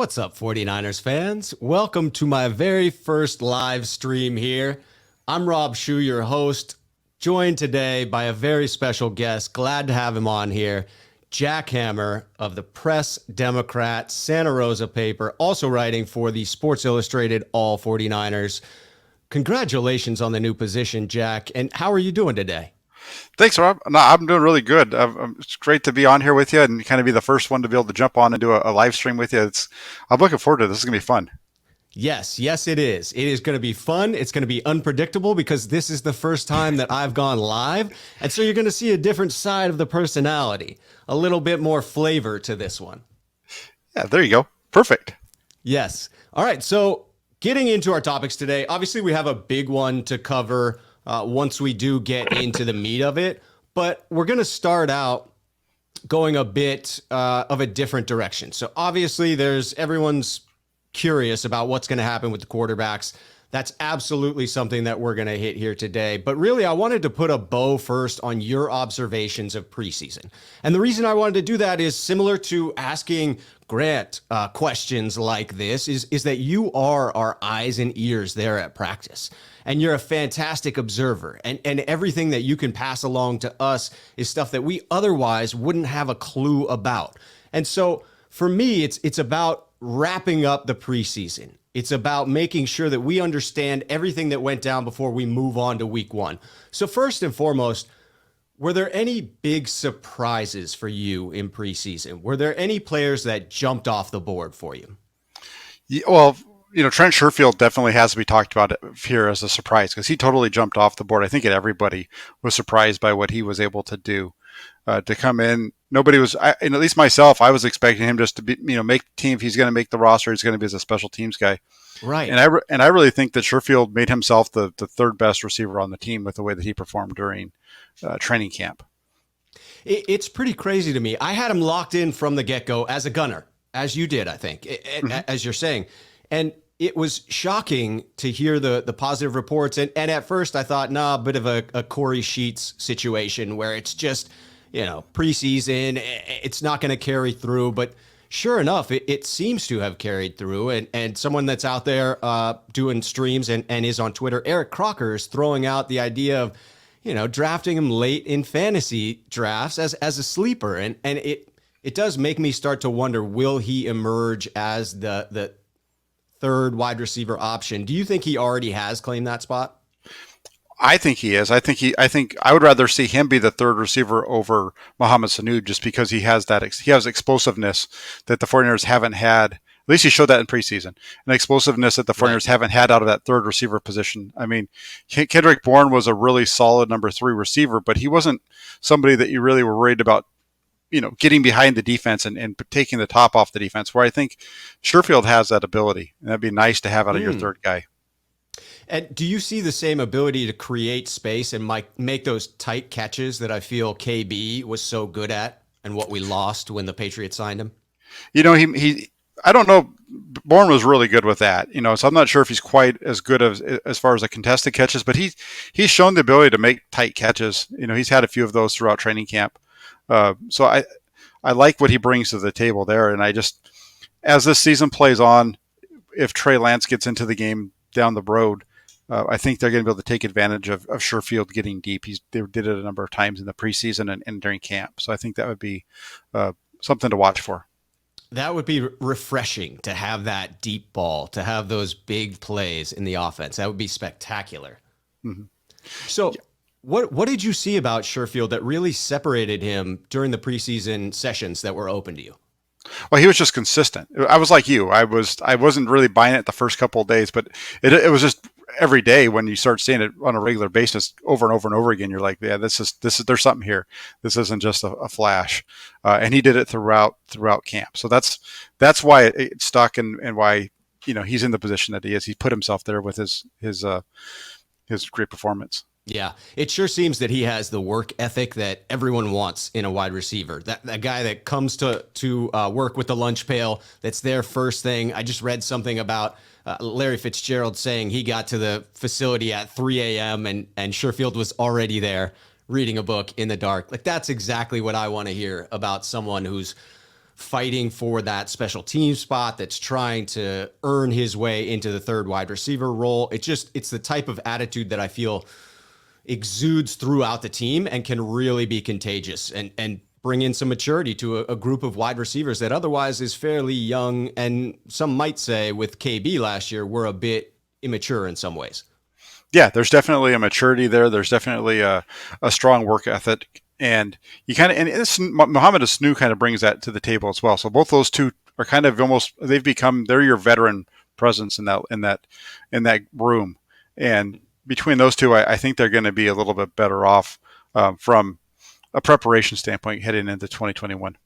What's up, 49ers fans? Welcome to my very first live stream here. I'm Rob Schuh, your host, joined today by a very special guest. Glad to have him on here. Jack Hammer of the Press Democrat, Santa Rosa paper, also writing for the Sports Illustrated All 49ers. Congratulations on the new position, Jack. And how are you doing today? Thanks, Rob. No, I'm doing really good. It's great to be on here with you and kind of be the first one to be able to jump on and do a live stream with you. I'm looking forward to this. This is going to be fun. Yes, it is. It is going to be fun. It's going to be unpredictable because this is the first time that I've gone live. And so you're going to see a different side of the personality, a little bit more flavor to this one. Yeah, there you go. Perfect. Yes. All right. So getting into our topics today, obviously we have a big one to cover once we do get into the meat of it. But we're going to start out going a bit of a different direction. So obviously everyone's curious about what's going to happen with the quarterbacks. That's absolutely something that we're going to hit here today. But really, I wanted to put a bow first on your observations of preseason. And the reason I wanted to do that is similar to asking Grant questions like this is that you are our eyes and ears there at practice. And you're a fantastic observer. And everything that you can pass along to us is stuff that we otherwise wouldn't have a clue about. And so for me, it's about wrapping up the preseason. It's about making sure that we understand everything that went down before we move on to week one. So first and foremost, were there any big surprises for you in preseason? Were there any players that jumped off the board for you? Yeah, well, Trent Sherfield definitely has to be talked about here as a surprise because he totally jumped off the board. I think everybody was surprised by what he was able to do. To come in, nobody was, and at least myself, I was expecting him just to be, make the team. If he's going to make the roster, he's going to be as a special teams guy. Right. And I really think that Sherfield made himself the third best receiver on the team with the way that he performed during training camp. It's pretty crazy to me. I had him locked in from the get-go as a gunner, as you did, I think, as you're saying. And it was shocking to hear the positive reports. And at first I thought, a bit of a Corey Sheets situation where it's just, preseason, it's not going to carry through. But sure enough, it seems to have carried through. And someone that's out there doing streams and is on Twitter, Eric Crocker, is throwing out the idea of, drafting him late in fantasy drafts as a sleeper. And it does make me start to wonder, will he emerge as the third wide receiver option? Do you think he already has claimed that spot? I think he is. I think I would rather see him be the third receiver over Mohamed Sanu just because he has explosiveness that the 49ers haven't had. At least he showed that in preseason. An explosiveness that the 49ers haven't had out of that third receiver position. I mean, Kendrick Bourne was a really solid number 3 receiver, but he wasn't somebody that you really were worried about, getting behind the defense and taking the top off the defense, where I think Sherfield has that ability. And that'd be nice to have out of your third guy. And do you see the same ability to create space and make those tight catches that I feel KB was so good at and what we lost when the Patriots signed him? I don't know. Bourne was really good with that, so I'm not sure if he's quite as good as far as the contested catches, but he's shown the ability to make tight catches. He's had a few of those throughout training camp. So I like what he brings to the table there. And as this season plays on, if Trey Lance gets into the game down the road, I think they're going to be able to take advantage of Sherfield getting deep. They did it a number of times in the preseason and during camp. So I think that would be something to watch for. That would be refreshing to have that deep ball, to have those big plays in the offense. That would be spectacular. Mm-hmm. So what did you see about Sherfield that really separated him during the preseason sessions that were open to you? Well, he was just consistent. I was like you. I wasn't really buying it the first couple of days, but it was just every day when you start seeing it on a regular basis over and over and over again, you're like, yeah, this is there's something here. This isn't just a flash. And he did it throughout camp. So that's why it stuck and why he's in the position that he is. He put himself there with his great performance. Yeah, it sure seems that he has the work ethic that everyone wants in a wide receiver. That guy that comes to work with the lunch pail, that's their first thing. I just read something about Larry Fitzgerald saying he got to the facility at 3 a.m. and Sherfield was already there reading a book in the dark. Like, that's exactly what I want to hear about someone who's fighting for that special team spot, that's trying to earn his way into the third wide receiver role. It's the type of attitude that I feel exudes throughout the team and can really be contagious and bring in some maturity to a group of wide receivers that otherwise is fairly young. And some might say with KB last year, we're a bit immature in some ways. Yeah, there's definitely a maturity there. There's definitely a strong work ethic. And you kind of, and this, Mohamed Sanu kind of brings that to the table as well. So both those two are kind of almost, they're your veteran presence in that room. And between those two, I think they're going to be a little bit better off from a preparation standpoint heading into 2021.